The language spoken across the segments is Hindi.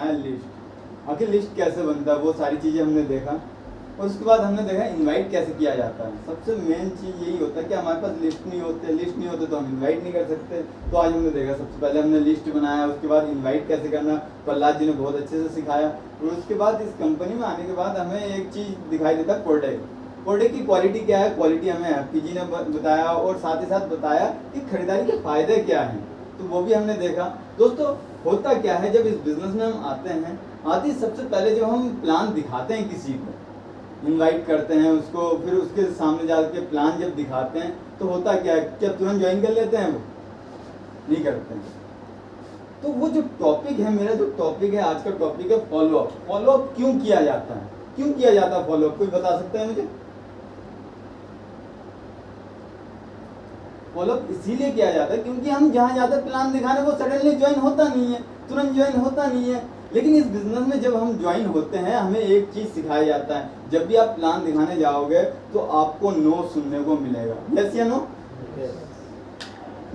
बनाया लिस्ट। आखिर लिस्ट कैसे बनता है वो सारी चीज़ें हमने देखा, और उसके बाद हमने देखा इनवाइट कैसे किया जाता है। सबसे मेन चीज़ यही होता है कि हमारे पास लिस्ट नहीं होते तो हम इनवाइट नहीं कर सकते। तो आज हमने देखा, सबसे पहले हमने लिस्ट बनाया, उसके बाद इनवाइट कैसे करना प्रहलाद जी ने बहुत अच्छे से सिखाया। और उसके बाद इस कंपनी में आने के बाद हमें एक चीज़ दिखाई देता है, प्रोडक्ट की क्वालिटी क्या है। क्वालिटी हमें हैप्पी जी ने बताया, और साथ ही साथ बताया कि खरीदारी के फायदे क्या हैं, तो वो भी हमने देखा। दोस्तों होता क्या है, जब इस बिजनेस में हम आते ही सबसे पहले जब हम प्लान दिखाते हैं किसी को, इनवाइट करते हैं उसको, फिर उसके सामने जाके प्लान जब दिखाते हैं तो होता क्या है, क्या तुरंत ज्वाइन कर लेते हैं? वो नहीं करते हैं। तो वो जो टॉपिक है, मेरा जो टॉपिक है आज का टॉपिक है फॉलोअप। फॉलोअप क्यों किया जाता है, क्यों किया जाता है फॉलोअप, कोई बता सकते हैं मुझे? फॉलोअप इसीलिए किया जाता है क्योंकि हम जहाँ जाते हैं प्लान दिखाने, वो सडनली ज्वाइन होता नहीं है, तुरंत ज्वाइन होता नहीं है। लेकिन इस बिजनेस में जब हम ज्वाइन होते हैं, हमें एक चीज़ सिखाया जाता है, जब भी आप प्लान दिखाने जाओगे तो आपको नो सुनने को मिलेगा। यस या नो?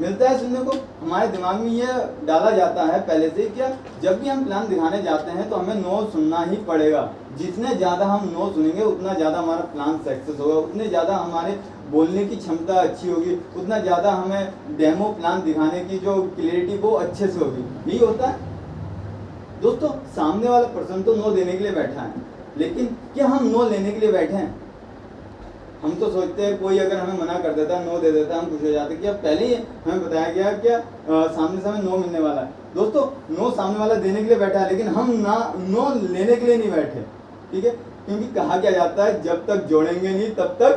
मिलता है सुनने को। हमारे दिमाग में ये डाला जाता है पहले से, क्या जब भी हम प्लान दिखाने जाते हैं तो हमें नो सुनना ही पड़ेगा। जितने ज़्यादा हम नो सुनेंगे उतना ज़्यादा हमारा प्लान सक्सेस होगा, उतने ज़्यादा हमारे बोलने की क्षमता अच्छी होगी, उतना ज़्यादा हमें डेमो प्लान दिखाने की जो क्लियरिटी वो अच्छे से होगी। यही होता है दोस्तों। सामने वाला पर्सन तो नो देने के लिए बैठा है, लेकिन क्या हम नो लेने के लिए बैठे हैं? हम तो सोचते हैं कोई अगर हमें मना कर देता है, नो दे देता है, हम खुश हो जाते हैं कि अब पहले ही हमें बताया गया क्या सामने से हमें नो मिलने वाला है। दोस्तों नो सामने वाला देने के लिए बैठा है, लेकिन हम नो लेने के लिए नहीं बैठे, ठीक है? क्योंकि कहा क्या जाता है, जब तक जोड़ेंगे नहीं तब तक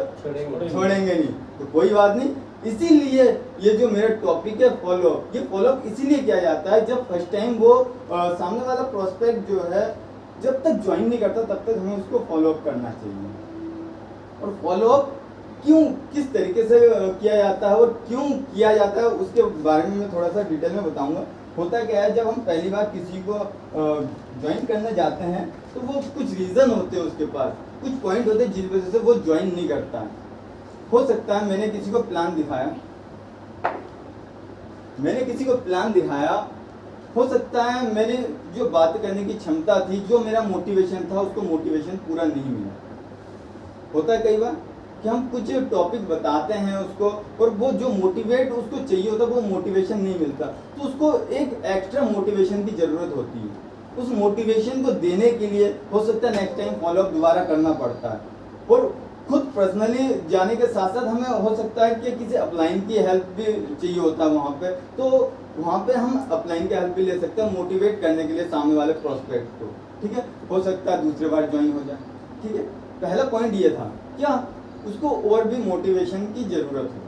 छोड़ेंगे नहीं। तो कोई बात नहीं, इसीलिए ये जो मेरा टॉपिक है फॉलोअप, ये फॉलोअप इसीलिए किया जाता है जब फर्स्ट टाइम वो सामने वाला प्रोस्पेक्ट जो है जब तक ज्वाइन नहीं करता तब तक हमें उसको फॉलोअप करना चाहिए। और फॉलोअप क्यों, किस तरीके से किया जाता है और क्यों किया जाता है, उसके बारे में मैं थोड़ा सा डिटेल में बताऊंगा। होता क्या है, जब हम पहली बार किसी को ज्वाइन करने जाते हैं तो वो कुछ रीज़न होते हैं, उसके पास कुछ पॉइंट होते हैं जिस वजह से वो ज्वाइन नहीं करता है। हो सकता है मैंने किसी को प्लान दिखाया, हो सकता है मैंने जो बात करने की क्षमता थी, जो मेरा मोटिवेशन था, उसको मोटिवेशन पूरा नहीं मिला। होता है कई बार कि हम कुछ टॉपिक बताते हैं उसको, और वो जो मोटिवेट उसको चाहिए होता है वो मोटिवेशन नहीं मिलता, तो उसको एक एक्स्ट्रा मोटिवेशन की ज़रूरत होती है। उस मोटिवेशन को देने के लिए हो सकता है नेक्स्ट टाइम फॉलोअप दोबारा करना पड़ता है। और खुद पर्सनली जाने के साथ साथ हमें हो सकता है कि किसी अपलाइन की हेल्प भी चाहिए होता है वहाँ पे, तो वहाँ पे हम अपलाइन की हेल्प भी ले सकते हैं मोटिवेट करने के लिए सामने वाले प्रोस्पेक्ट को, ठीक है? हो सकता है दूसरे बार ज्वाइन हो जाए, ठीक है? पहला पॉइंट ये था, क्या उसको और भी मोटिवेशन की ज़रूरत है।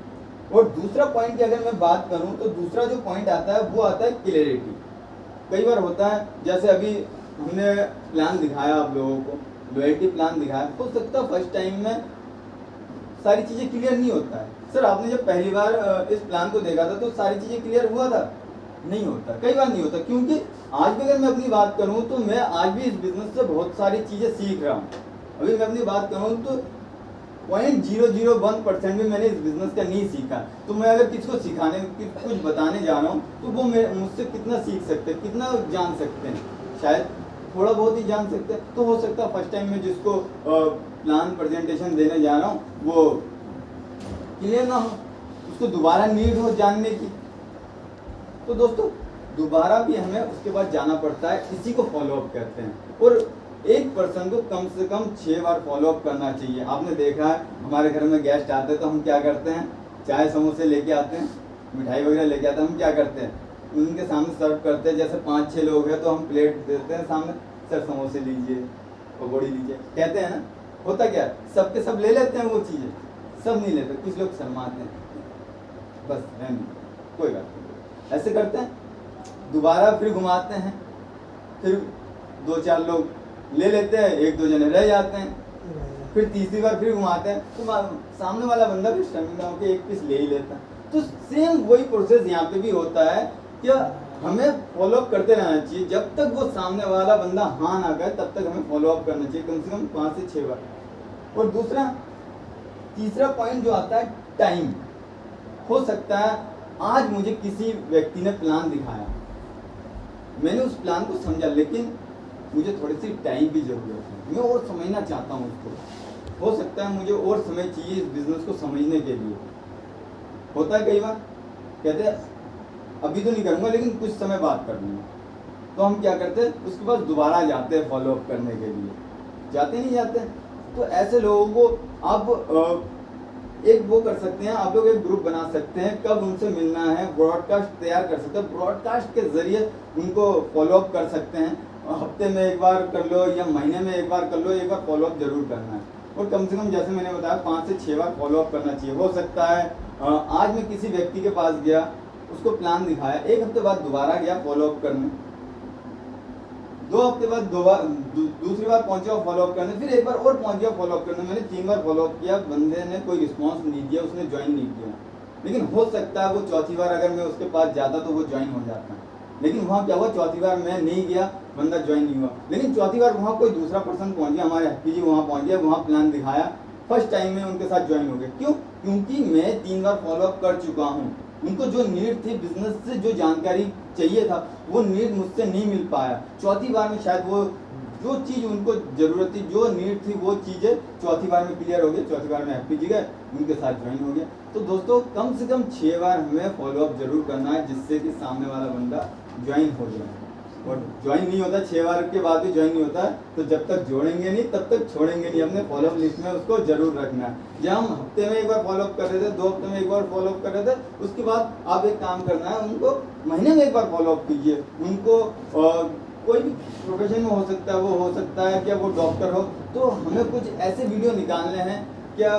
और दूसरा पॉइंट की अगर मैं बात करूँ तो दूसरा जो पॉइंट आता है वो आता है क्लियरिटी। कई बार होता है, जैसे अभी हमने प्लान दिखाया आप लोगों को, लॉयल्टी प्लान दिखाया, हो सकता है फर्स्ट टाइम में सारी चीज़ें क्लियर नहीं होता है। सर आपने जब पहली बार इस प्लान को देखा था तो सारी चीज़ें क्लियर हुआ था? नहीं होता, कई बार नहीं होता, क्योंकि आज भी अगर मैं अपनी बात करूँ तो मैं आज भी इस बिजनेस से बहुत सारी चीज़ें सीख रहा हूँ। अभी मैं अपनी बात करूँ तो 0.001% भी मैंने इस बिजनेस का नहीं सीखा। तो मैं अगर किसी को सिखाने कुछ बताने जा रहा हूँ तो वो मुझसे कितना सीख सकते हैं, कितना जान सकते हैं? शायद थोड़ा बहुत ही जान सकते हैं। तो हो सकता है फर्स्ट टाइम में जिसको प्लान प्रेजेंटेशन देने जा रहा हूँ वो क्लियर ना हो, उसको दोबारा नीड हो जानने की। तो दोस्तों दोबारा भी हमें उसके बाद जाना पड़ता है, इसी को फॉलोअप कहते हैं। और एक पर्सन को कम से कम 6 बार फॉलोअप करना चाहिए। आपने देखा है हमारे घर में गेस्ट आते हैं तो हम क्या करते हैं, चाय समोसे लेके आते हैं, मिठाई वगैरह लेके आते हैं, हम क्या करते हैं उनके सामने सर्व करते हैं। जैसे 5-6 लोग हैं तो हम प्लेट देते हैं सामने, सर समोसे लीजिए, पकौड़ी लीजिए, कहते हैं ना। होता क्या है, सबके सब ले लेते हैं वो चीज़ें, सब नहीं लेते, कुछ लोग शर्माते हैं, बस नहीं, कोई बात नहीं, ऐसे करते हैं। दोबारा फिर घुमाते हैं, फिर 2-4 लोग ले लेते हैं, 1-2 जने रह जाते हैं, फिर तीसरी बार फिर घुमाते हैं तो सामने वाला बंदा भी स्टेमिना होकर एक पीस ले ही लेता है। तो सेम वही प्रोसेस यहाँ पे भी होता है कि हमें फॉलोअप करते रहना चाहिए। जब तक वो सामने वाला बंदा हाँ ना कहे तब तक हमें फॉलोअप करना चाहिए, कम से कम 5 से 6 बार। और तीसरा पॉइंट जो आता है टाइम। हो सकता है आज मुझे किसी व्यक्ति ने प्लान दिखाया, मैंने उस प्लान को समझा, लेकिन मुझे थोड़ी सी टाइम की ज़रूरत है, मैं और समझना चाहता हूँ उसको, हो सकता है मुझे और समय चाहिए इस बिज़नेस को समझने के लिए। होता है कई बार, कहते हैं अभी तो नहीं करूँगा लेकिन कुछ समय बाद कर लूँगा, तो हम क्या करते हैं उसके बाद दोबारा जाते हैं फॉलोअप करने के लिए, जाते नहीं जाते। तो ऐसे लोगों को आप एक वो कर सकते हैं, आप लोग एक ग्रुप बना सकते हैं, कब उनसे मिलना है ब्रॉडकास्ट तैयार कर सकते हैं, ब्रॉडकास्ट के जरिए उनको फॉलोअप कर सकते हैं। हफ्ते में एक बार कर लो या महीने में एक बार कर लो, एक बार फॉलोअप जरूर करना है। और कम से कम जैसे मैंने बताया 5 से 6 बार फॉलोअप करना चाहिए। हो सकता है आज मैं किसी व्यक्ति के पास गया, उसको प्लान दिखाया, एक हफ्ते बाद दोबारा गया फॉलोअप करने, 2 हफ्ते बाद दूसरी बार पहुंचा फॉलोअप करने, फिर एक बार और पहुंच गया फॉलोअप करने, मैंने 3 बार फॉलोअप किया, बंदे ने कोई रिस्पांस नहीं दिया, उसने ज्वाइन नहीं किया। लेकिन हो सकता है वो चौथी बार अगर मैं उसके पास जाता तो वो ज्वाइन हो जाता। लेकिन वहाँ क्या हुआ, चौथी बार मैं नहीं गया, बंदा ज्वाइन नहीं हुआ। लेकिन चौथी बार वहाँ कोई दूसरा पर्सन पहुँच गया, हमारे हैप्पी जी वहाँ पहुँच गया, वहाँ प्लान दिखाया, फर्स्ट टाइम में उनके साथ ज्वाइन हो गए। क्यों? क्योंकि मैं 3 बार फॉलोअप कर चुका हूँ। उनको जो नीड थी बिजनेस से, जो जानकारी चाहिए था, वो नीड मुझसे नहीं मिल पाया। चौथी बार में शायद वो जो चीज़ उनको ज़रूरत थी, जो नीड थी, वो चीज़ें चौथी बार में क्लियर हो गई। चौथी बार में हैप्पी जी गए, उनके साथ ज्वाइन हो गया। तो दोस्तों कम से कम 6 बार हमें फॉलोअप जरूर करना है, जिससे कि सामने वाला बंदा ज्वाइन हो जाए। और ज्वाइन नहीं होता, 6 बार के बाद भी ज्वाइन नहीं होता, तो जब तक जोड़ेंगे नहीं तब तक छोड़ेंगे नहीं। हमने फॉलोअप लिस्ट में उसको जरूर रखना है। जब हम हफ्ते में एक बार फॉलोअप कर रहे थे, 2 हफ्ते में एक बार फॉलोअप कर रहे थे, उसके बाद आप एक काम करना है, उनको महीने में एक बार फॉलोअप कीजिए। उनको कोई भी प्रोफेशन में हो सकता है, वो हो सकता है क्या वो डॉक्टर हो, तो हमें कुछ ऐसे वीडियो निकालने हैं क्या,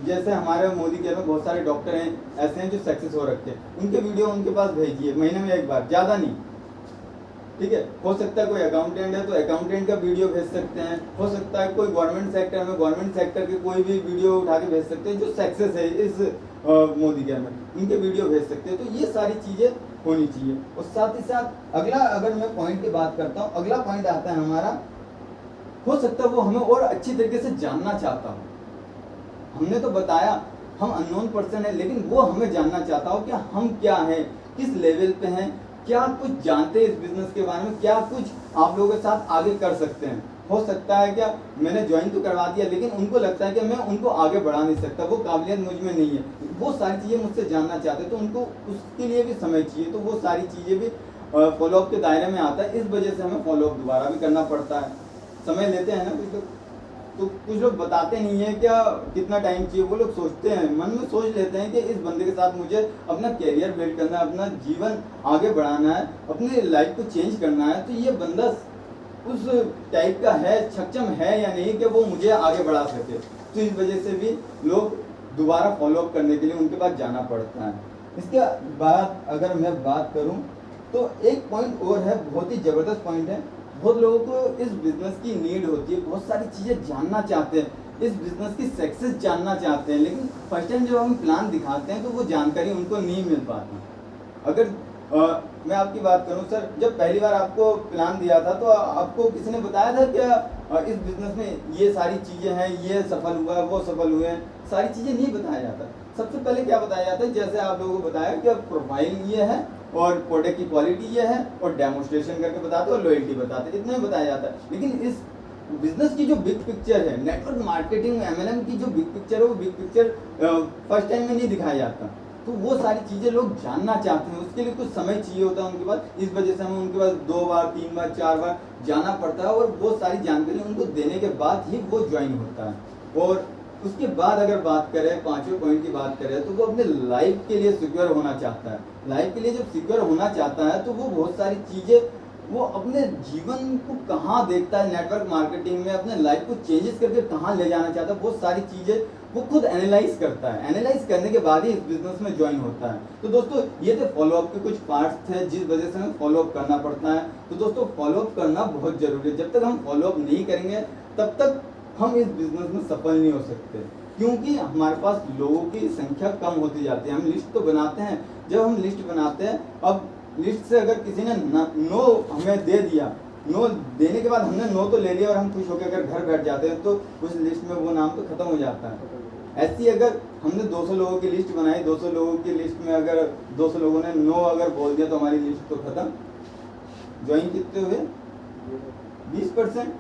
जैसे हमारे मोदी केयर में बहुत सारे डॉक्टर हैं ऐसे हैं जो सक्सेस हो रखे हैं, उनके वीडियो उनके पास भेजिए महीने में एक बार, ज़्यादा नहीं, ठीक है। हो सकता है कोई अकाउंटेंट है तो अकाउंटेंट का वीडियो भेज सकते हैं। हो सकता है कोई गवर्नमेंट सेक्टर में गवर्नमेंट सेक्टर के कोई भी वीडियो उठा के भेज सकते हैं जो सक्सेस है इस मोदी केयर में, उनके वीडियो भेज सकते हैं। तो ये सारी चीज़ें होनी चाहिए। और साथ ही साथ अगला, अगर मैं पॉइंट की बात करता हूँ, अगला पॉइंट आता है हमारा, हो सकता है वो हमें और अच्छी तरीके से जानना चाहता हो। हमने तो बताया हम अननोन पर्सन है, लेकिन वो हमें जानना चाहता हो कि हम क्या हैं, किस लेवल पे हैं, क्या कुछ जानते हैं इस बिजनेस के बारे में, क्या कुछ आप लोगों के साथ आगे कर सकते हैं। हो सकता है क्या मैंने ज्वाइन तो करवा दिया, लेकिन उनको लगता है कि मैं उनको आगे बढ़ा नहीं सकता, वो काबिलियत मुझ में नहीं है, वो सारी चीज़ें मुझसे जानना चाहते हैं, तो उनको उसके लिए भी समय चाहिए। तो वो सारी चीज़ें भी फॉलोअप के दायरे में आता है। इस वजह से हमें फॉलोअप दोबारा भी करना पड़ता है। समय लेते हैं ना कुछ लोग, तो कुछ लोग बताते नहीं है क्या कितना टाइम चाहिए। वो लोग सोचते हैं, मन में सोच लेते हैं कि इस बंदे के साथ मुझे अपना कैरियर बिल्ड करना है, अपना जीवन आगे बढ़ाना है, अपनी लाइफ को चेंज करना है, तो ये बंदा उस टाइप का है, सक्षम है या नहीं कि वो मुझे आगे बढ़ा सके। तो इस वजह से भी लोग दोबारा फॉलोअप करने के लिए उनके पास जाना पड़ता है। इसके बाद अगर मैं बात करूं तो एक पॉइंट और है, बहुत ही ज़बरदस्त पॉइंट है। बहुत लोगों को इस बिज़नेस की नीड होती है, बहुत सारी चीज़ें जानना चाहते हैं, इस बिज़नेस की सक्सेस जानना चाहते हैं, लेकिन फर्स्ट टाइम जब हम प्लान दिखाते हैं तो वो जानकारी उनको नहीं मिल पाती। अगर मैं आपकी बात करूं सर, जब पहली बार आपको प्लान दिया था तो आपको किसी ने बताया था क्या इस बिज़नेस में ये सारी चीज़ें हैं, ये सफल हुआ है, वो सफल हुए हैं, सारी चीज़ें नहीं बताया जाता। सबसे पहले क्या बताया जाता है, जैसे आप लोगों को बताया कि प्रोफाइल ये है और प्रोडक्ट की क्वालिटी ये है और डेमोन्स्ट्रेशन करके बताते और लॉयल्टी बताते, इतना ही बताया जाता है। लेकिन इस बिजनेस की जो बिग पिक्चर है, नेटवर्क मार्केटिंग एमएलएम की जो बिग पिक्चर है, वो बिग पिक्चर फर्स्ट टाइम में नहीं दिखाया जाता। तो वो सारी चीज़ें लोग जानना चाहते हैं, उसके लिए कुछ समय चाहिए होता है उनके पास। इस वजह से हमें उनके पास 2 बार 3 बार 4 बार जाना पड़ता है और वो सारी जानकारी उनको देने के बाद ही वो ज्वाइन होता है। और उसके बाद अगर बात करें, 5वें पॉइंट की बात करें, तो वो अपने लाइफ के लिए सिक्योर होना चाहता है। लाइफ के लिए जब सिक्योर होना चाहता है तो वो बहुत सारी चीज़ें, वो अपने जीवन को कहाँ देखता है, नेटवर्क मार्केटिंग में अपने लाइफ को चेंजेस करके कहाँ ले जाना चाहता है, बहुत सारी चीज़ें वो खुद एनालाइज करता है। एनालाइज करने के बाद ही इस बिजनेस में ज्वाइन होता है। तो दोस्तों ये थे फॉलोअप के कुछ पार्ट्स थे जिस वजह से हमें फॉलोअप करना पड़ता है। तो दोस्तों फॉलोअप करना बहुत जरूरी है। जब तक हम फॉलोअप नहीं करेंगे तब तक हम इस बिजनेस में सफल नहीं हो सकते, क्योंकि हमारे पास लोगों की संख्या कम होती जाती है। हम लिस्ट तो बनाते हैं, जब हम लिस्ट बनाते हैं, अब लिस्ट से अगर किसी ने नो हमें दे दिया, नो देने के बाद हमने नो तो ले लिया और हम खुश होकर अगर घर बैठ जाते हैं तो उस लिस्ट में वो नाम तो खत्म हो जाता है। ऐसी अगर हमने 200 लोगों की लिस्ट बनाई, 200 लोगों की लिस्ट में अगर 200 लोगों ने नो अगर बोल दिया तो हमारी लिस्ट तो खत्म। ज्वाइन कितने हुए? 20%,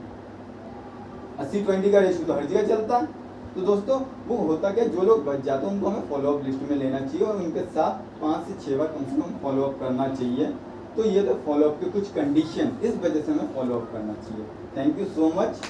80-20 का रेशियो तो हर जगह चलता है। तो दोस्तों वो होता क्या, जो लोग बच जाते हैं उनको हमें फॉलोअप लिस्ट में लेना चाहिए और उनके साथ 5 से 6 बार कम से कम फॉलोअप करना चाहिए। तो ये तो फॉलोअप के कुछ कंडीशन, इस वजह से हमें फॉलोअप करना चाहिए। Thank you so much.